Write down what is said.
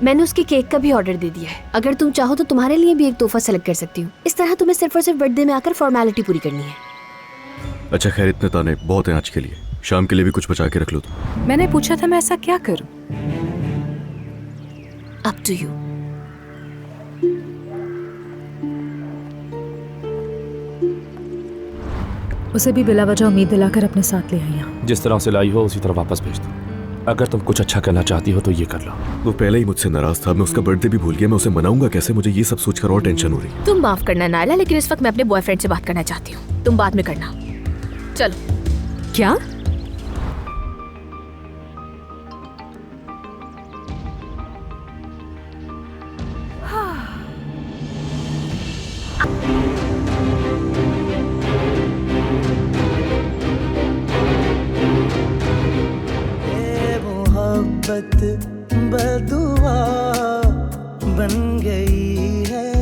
मैंने उसके केक का भी ऑर्डर दे दिया है। अगर तुम चाहो तो तुम्हारे लिए भी एक तोहफा सेलेक्ट कर सकती हूँ। इस तरह तुम्हें सिर्फ और सिर्फ बर्थडे में आकर फॉर्मेलिटी पूरी करनी है। अच्छा खैर, इतने ताने बहुत हैं आज के लिए। शाम के लिए भी कुछ बचा के रख लो तुम। मैंने पूछा था मैं ऐसा क्या करूं? Up to you. उसे भी बिला वजह उम्मीद दिलाकर अपने साथ ले आई यहाँ। जिस तरह से लाई हो उसी तरह वापस भेज दो। अगर तुम कुछ अच्छा करना चाहती हो तो ये कर लो। वो पहले ही मुझसे नाराज था, मैं उसका बर्थडे भी भूल गया। मैं उसे मनाऊंगा कैसे? मुझे ये सब सोचकर और टेंशन हो रही है। तुम माफ करना नायला, लेकिन इस वक्त मैं अपने बॉयफ्रेंड से बात करना चाहती हूँ। तुम बाद में करना। चलो। क्या? मोहब्बत बदुआ बन गई है।